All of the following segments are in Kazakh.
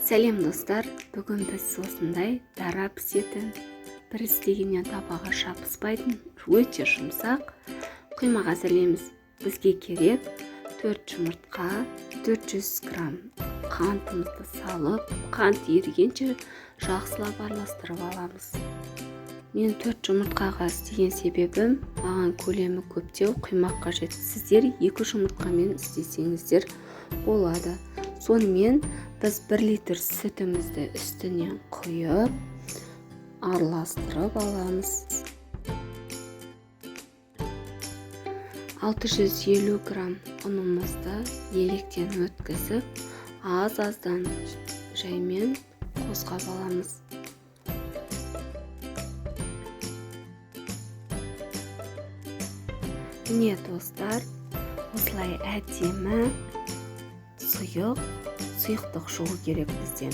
Сәлем достар, бүгін біз осындай дара пісетін, бір істегеннен табаға шабыспайтын, өте жұмсақ құймақ әзірлейміз. Бізге керек 4 жұмыртқа, 400 грамм қантымызды салып, қант ерігенше жақсылап араластырып аламыз. Мен 4 жұмыртқаға істеген себебім, маған көлемі көптеу құймақ қажет. Сіздер 2 жұмыртқамен істесеңіздер болады. Сонымен біз 1 литр сүтімізді үстінен құйып, араластырып аламыз. 650 грамм ұнымызды електен өткізіп, аз-аздан жаймен қосқап аламыз. Міне достар, осылай әдемі сұйықтық шығу керек бізден.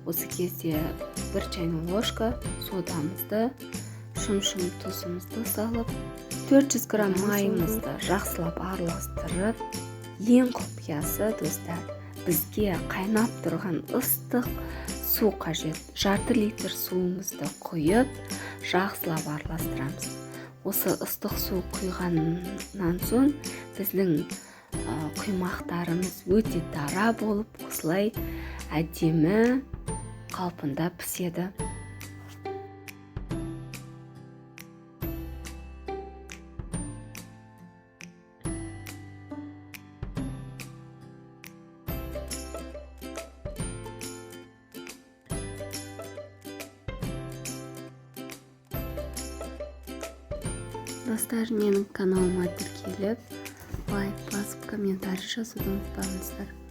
Осы кезде 1 чайный ложка содамызды, шым-шым тұзымызды салып, 400 грамм майымызды жақсылап араластырып, ең құпиясы достар, бізге қайнап тұрған ыстық су қажет. Жарты литр суымызды құйып, жақсылап араластырамыз. Осы ыстық су құйғаннан соң біздің құймақтарымыз өте дара болып, осылай әдемі қалпында піседі. Достар, менің каналыма тіркеліп, лайк басып, комментарий жазуды ұмытпаңыздар.